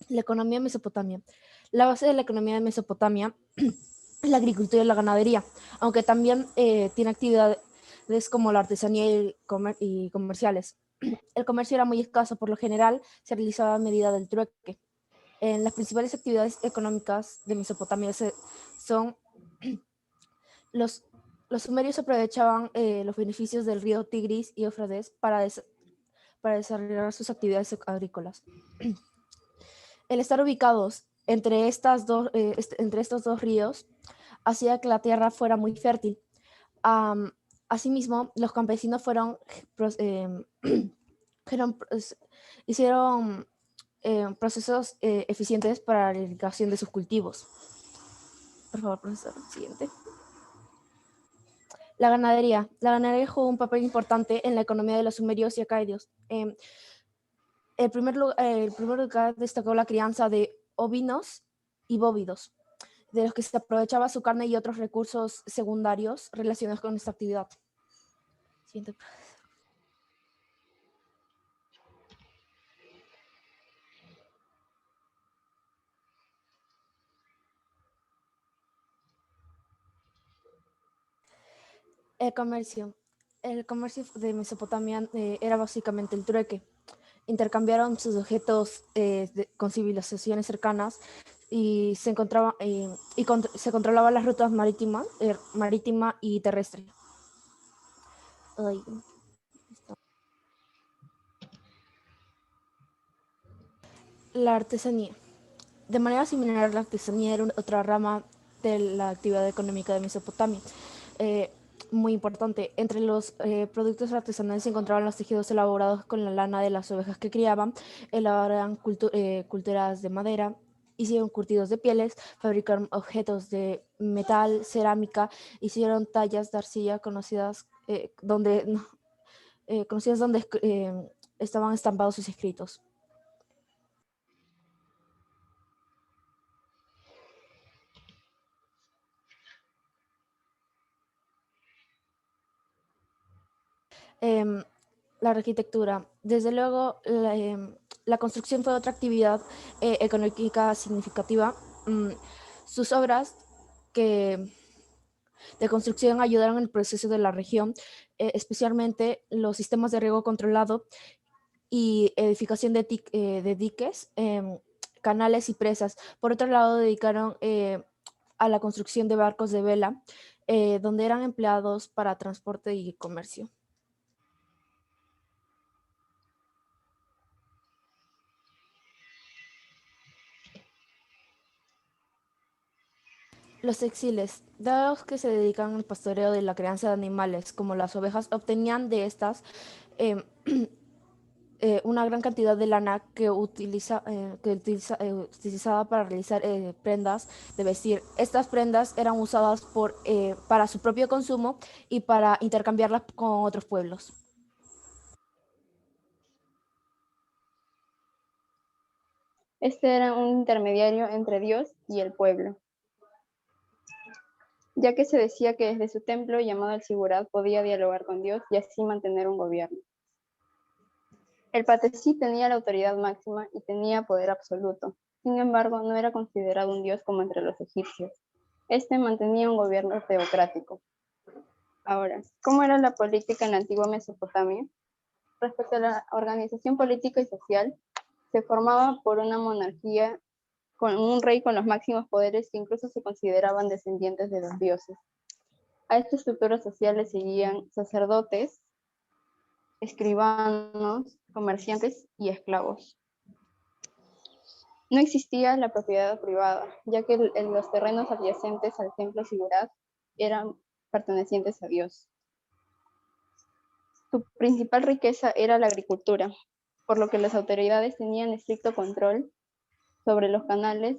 La economía de Mesopotamia. La base de la economía de Mesopotamia es la agricultura y la ganadería, aunque también tiene actividades como la artesanía y comerciales. El comercio era muy escaso, por lo general se realizaba a medida del trueque. En las principales actividades económicas de Mesopotamia son los, los sumerios aprovechaban los beneficios del río Tigris y Éufrates para desarrollar sus actividades agrícolas. El estar ubicados entre estos dos ríos hacía que la tierra fuera muy fértil. Um, Asimismo, los campesinos fueron, hicieron procesos eficientes para la irrigación de sus cultivos. Por favor, profesor, siguiente. La ganadería. La ganadería jugó un papel importante en la economía de los sumerios y acaedios. El primer lugar destacó la crianza de ovinos y bóvidos, de los que se aprovechaba su carne y otros recursos secundarios relacionados con esta actividad. Siguiente. El comercio. El comercio de Mesopotamia era básicamente el trueque. Intercambiaron sus objetos con civilizaciones cercanas y se controlaban las rutas marítima y terrestre. Ay. La artesanía. De manera similar, la artesanía era otra rama de la actividad económica de Mesopotamia. Eh, Muy importante. Entre los productos artesanales se encontraban los tejidos elaborados con la lana de las ovejas que criaban, elaboraban culturas de madera, hicieron curtidos de pieles, fabricaron objetos de metal, cerámica, hicieron tallas de arcilla conocidas donde estaban estampados sus escritos. Eh, la arquitectura. Desde luego, la construcción fue otra actividad económica significativa. Sus obras que, de construcción ayudaron en el proceso de la región, especialmente los sistemas de riego controlado y edificación de diques, canales y presas. Por otro lado, dedicaron a la construcción de barcos de vela, donde eran empleados para transporte y comercio. Los textiles, dados que se dedican al pastoreo de la crianza de animales, como las ovejas, obtenían de estas eh, una gran cantidad de lana utilizaba para realizar prendas de vestir. Estas prendas eran usadas para su propio consumo y para intercambiarlas con otros pueblos. Este era un intermediario entre Dios y el pueblo, ya que se decía que desde su templo llamado el Sigurat podía dialogar con Dios y así mantener un gobierno. El patesí tenía la autoridad máxima y tenía poder absoluto. Sin embargo, no era considerado un dios como entre los egipcios. Este mantenía un gobierno teocrático. Ahora, ¿cómo era la política en la antigua Mesopotamia? Respecto a la organización política y social, se formaba por una monarquía con un rey con los máximos poderes que incluso se consideraban descendientes de los dioses. A esta estructura social le seguían sacerdotes, escribanos, comerciantes y esclavos. No existía la propiedad privada, ya que los terrenos adyacentes al templo Sigurat eran pertenecientes a Dios. Su principal riqueza era la agricultura, por lo que las autoridades tenían estricto control sobre los canales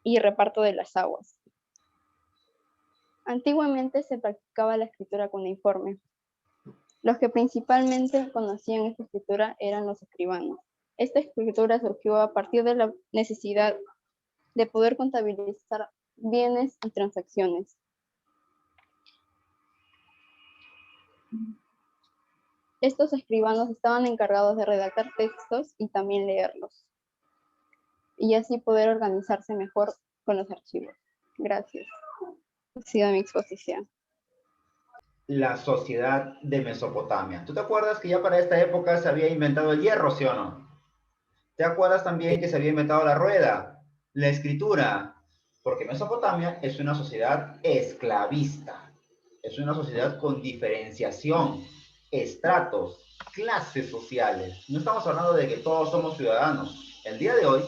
y reparto de las aguas. Antiguamente se practicaba la escritura cuneiforme. Los que principalmente conocían esta escritura eran los escribanos. Esta escritura surgió a partir de la necesidad de poder contabilizar bienes y transacciones. Estos escribanos estaban encargados de redactar textos y también leerlos. y así poder organizarse mejor con los archivos. Gracias. Ha sido mi exposición. La sociedad de Mesopotamia. ¿Tú te acuerdas que ya para esta época se había inventado el hierro, sí o no? ¿Te acuerdas también que se había inventado la rueda, la escritura? Porque Mesopotamia es una sociedad esclavista, es una sociedad con diferenciación, estratos, clases sociales. No estamos hablando de que todos somos ciudadanos. El día de hoy,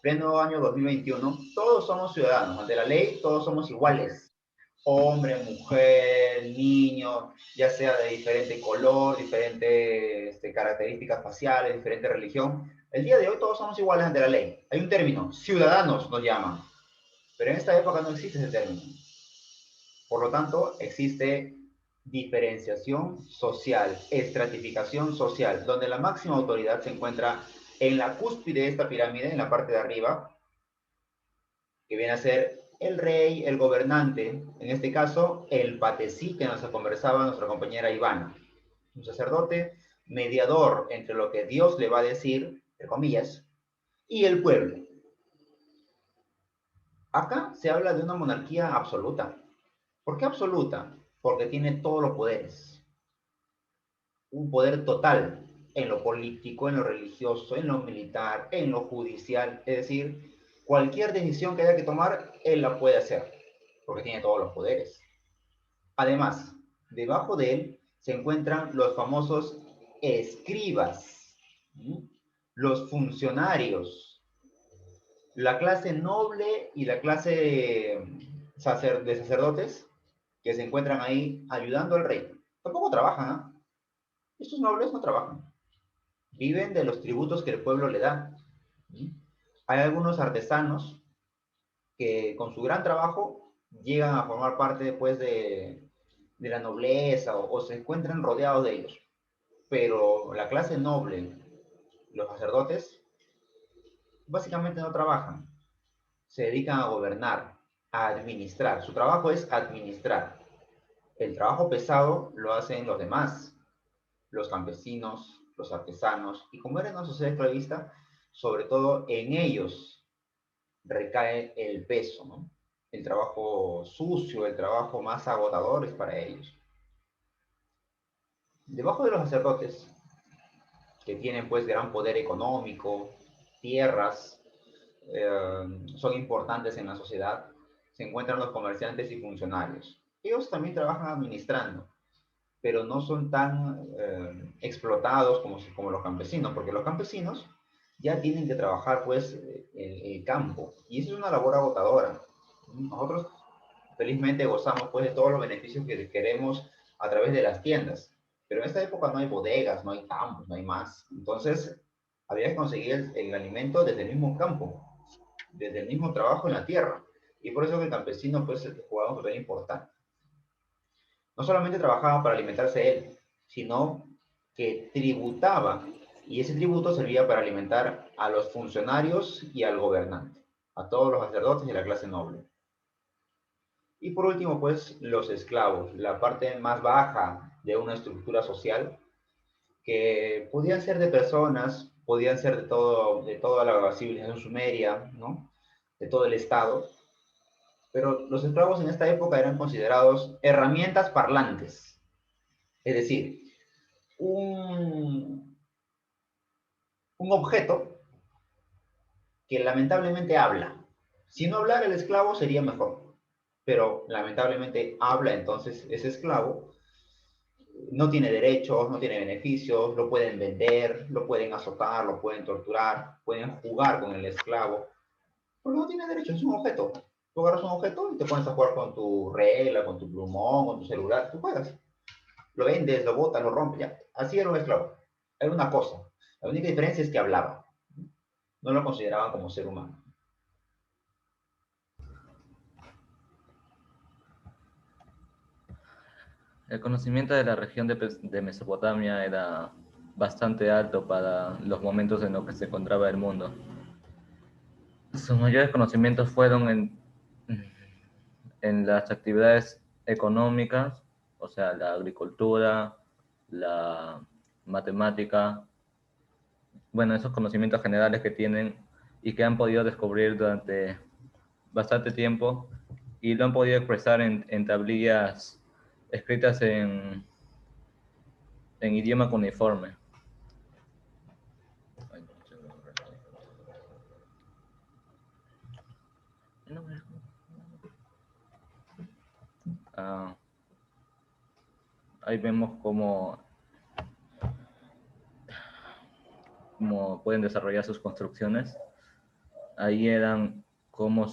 pleno año 2021, todos somos ciudadanos. Ante la ley, todos somos iguales. Hombre, mujer, niño, ya sea de diferente color, diferentes características faciales, diferente religión. El día de hoy todos somos iguales ante la ley. Hay un término, ciudadanos nos llaman, pero en esta época no existe ese término. Por lo tanto, existe diferenciación social, estratificación social, donde la máxima autoridad se encuentra en la cúspide de esta pirámide, en la parte de arriba, que viene a ser el rey, el gobernante, en este caso, el patecí que nos conversaba nuestra compañera Ivana, un sacerdote mediador entre lo que Dios le va a decir, entre comillas, y el pueblo. Acá se habla de una monarquía absoluta. ¿Por qué absoluta? Porque tiene todos los poderes. Un poder total en lo político, en lo religioso, en lo militar, en lo judicial. Es decir, cualquier decisión que haya que tomar, él la puede hacer, porque tiene todos los poderes. Además, debajo de él se encuentran los famosos escribas, ¿sí? Los funcionarios, la clase noble y la clase de sacerdotes que se encuentran ahí ayudando al rey. Tampoco trabajan, ¿eh? Estos nobles no trabajan. Viven de los tributos que el pueblo le da. ¿Sí? Hay algunos artesanos que con su gran trabajo llegan a formar parte después de la nobleza o se encuentran rodeados de ellos. Pero la clase noble, los sacerdotes, básicamente no trabajan. Se dedican a gobernar, a administrar. Su trabajo es administrar. El trabajo pesado lo hacen los demás, los campesinos, los artesanos. Y como era una sociedad esclavista, sobre todo en ellos recae el peso, ¿no? El trabajo sucio, el trabajo más agotador es para ellos. Debajo de los sacerdotes, que tienen pues gran poder económico, tierras, son importantes en la sociedad, se encuentran los comerciantes y funcionarios. Ellos también trabajan administrando, pero no son tan explotados como los campesinos, porque los campesinos ya tienen que trabajar pues el campo, y eso es una labor agotadora. Nosotros felizmente gozamos pues de todos los beneficios que queremos a través de las tiendas, pero en esta época no hay bodegas, no hay campos, no hay más. Entonces, había que conseguir el alimento desde el mismo campo, desde el mismo trabajo en la tierra. Y por eso que el campesino pues jugaba un papel importante. No solamente trabajaba para alimentarse él, sino que tributaba, y ese tributo servía para alimentar a los funcionarios y al gobernante, a todos los sacerdotes y la clase noble. Y por último, pues, los esclavos, la parte más baja de una estructura social, que podían ser de personas, podían ser de toda la civilización sumeria, ¿no? De todo el Estado, pero los esclavos en esta época eran considerados herramientas parlantes, es decir, un, un objeto que lamentablemente habla. Si no hablara el esclavo sería mejor, pero lamentablemente habla, entonces ese esclavo no tiene derechos, no tiene beneficios, lo pueden vender, lo pueden azotar, lo pueden torturar, pueden jugar con el esclavo, porque no tiene derechos, es un objeto. Tú agarras un objeto y te pones a jugar con tu regla, con tu plumón, con tu celular, tú juegas. Lo vendes, lo botas, lo rompes, ya. Así era un esclavo. Era una cosa. La única diferencia es que hablaba. No lo consideraban como ser humano. El conocimiento de la región de Mesopotamia era bastante alto para los momentos en los que se encontraba el mundo. Sus mayores conocimientos fueron en las actividades económicas, o sea, la agricultura, la matemática, bueno, esos conocimientos generales que tienen y que han podido descubrir durante bastante tiempo y lo han podido expresar en tablillas escritas en idioma cuneiforme. Ahí vemos cómo pueden desarrollar sus construcciones. Ahí eran cómo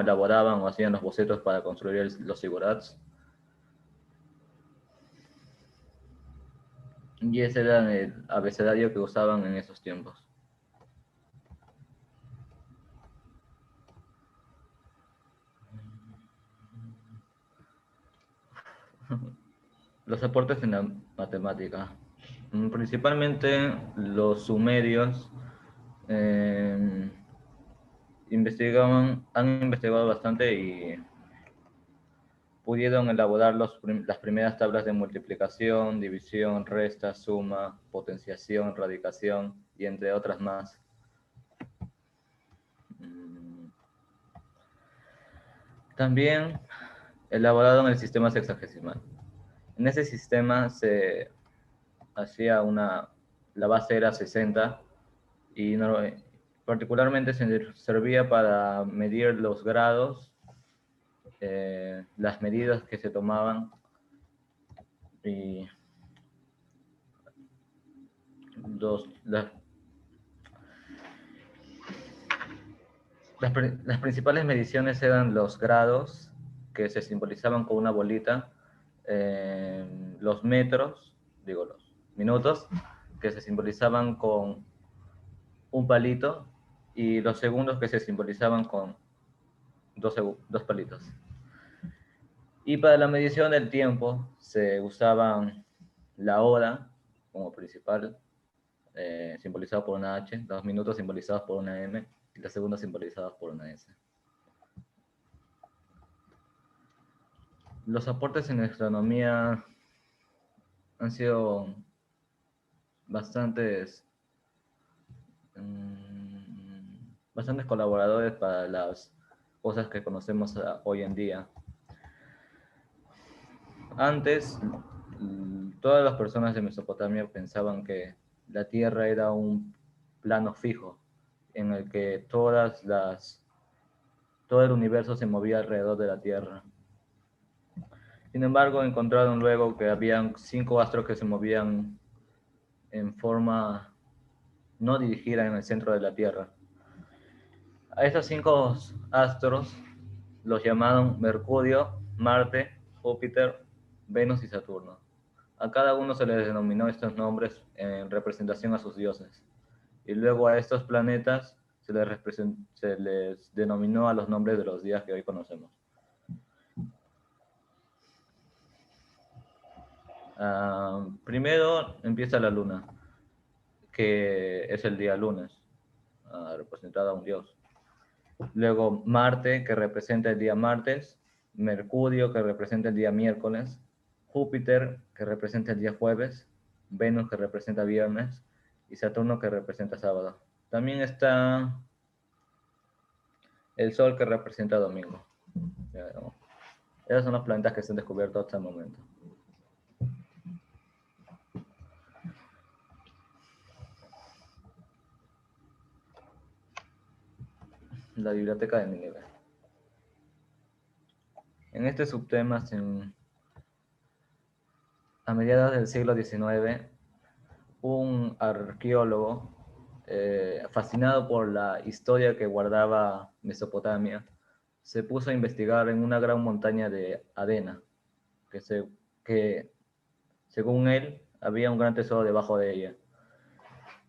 elaboraban o hacían los bocetos para construir los zigurats. Y ese era el abecedario que usaban en esos tiempos. Los aportes en la matemática. Principalmente los sumerios han investigado bastante y pudieron elaborar las primeras tablas de multiplicación, división, resta, suma, potenciación, radicación y entre otras más. También elaboraron el sistema sexagesimal. En ese sistema se hacía la base era 60 y particularmente se servía para medir los grados, las medidas que se tomaban y las principales mediciones eran los grados, que se simbolizaban con una bolita, los metros, los minutos, que se simbolizaban con un palito, y los segundos, que se simbolizaban con dos palitos. Y para la medición del tiempo se usaban la hora como principal, simbolizado por una H, los minutos simbolizados por una M, y los segundos simbolizados por una S. Los aportes en astronomía han sido bastantes colaboradores para las cosas que conocemos hoy en día. Antes, todas las personas de Mesopotamia pensaban que la Tierra era un plano fijo, en el que todo el universo se movía alrededor de la Tierra. Sin embargo, encontraron luego que habían 5 astros que se movían en forma no dirigida en el centro de la Tierra. A estos 5 astros los llamaron Mercurio, Marte, Júpiter, Venus y Saturno. A cada uno se les denominó estos nombres en representación a sus dioses. Y luego a estos planetas se les denominó a los nombres de los días que hoy conocemos. Primero empieza la luna, que es el día lunes, representado a un dios. Luego Marte, que representa el día martes. Mercurio, que representa el día miércoles. Júpiter, que representa el día jueves. Venus, que representa viernes. Y Saturno, que representa sábado. También está el Sol, que representa domingo. Esos son los planetas que se han descubierto hasta el momento. La biblioteca de Nínive. En este subtema, a mediados del siglo XIX, un arqueólogo fascinado por la historia que guardaba Mesopotamia, se puso a investigar en una gran montaña de arena, que según él había un gran tesoro debajo de ella.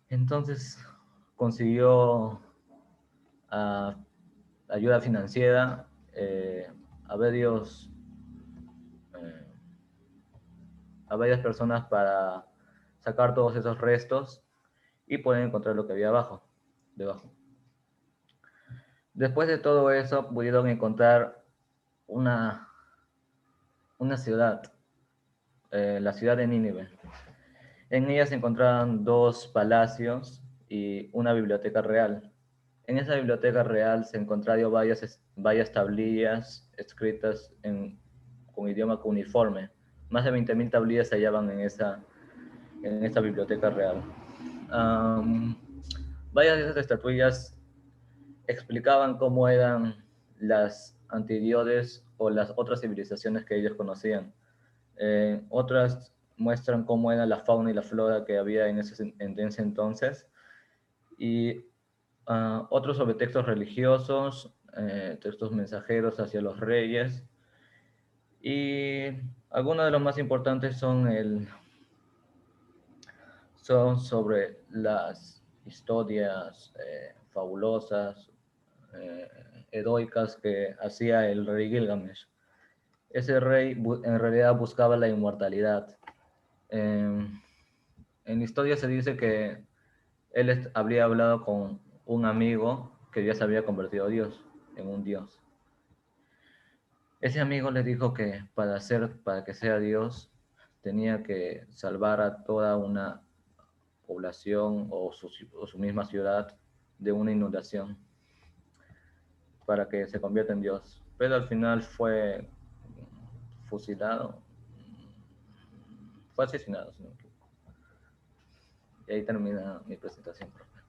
Entonces consiguió ayuda financiera a varias personas para sacar todos esos restos y poder encontrar lo que había debajo. Después de todo eso, pudieron encontrar una ciudad, la ciudad de Nínive. En ella se encontraban 2 palacios y una biblioteca real. En esa biblioteca real se encontraron varias tablillas escritas con idioma cuneiforme. Más de 20.000 tablillas se hallaban en esa biblioteca real. Varias de esas estatuillas explicaban cómo eran las antidiodes o las otras civilizaciones que ellos conocían. Otras muestran cómo era la fauna y la flora que había en ese entonces. Y otros sobre textos religiosos, textos mensajeros hacia los reyes. Y algunos de los más importantes son sobre las historias fabulosas, heroicas que hacía el rey Gilgamesh. Ese rey en realidad buscaba la inmortalidad. En la historia se dice que él habría hablado con un amigo que ya se había convertido a Dios, en un Dios. Ese amigo le dijo que para que sea Dios tenía que salvar a toda una población o su misma ciudad de una inundación para que se convierta en Dios. Pero al final fue fusilado, fue asesinado, si no me equivoco. Y ahí termina mi presentación, profe.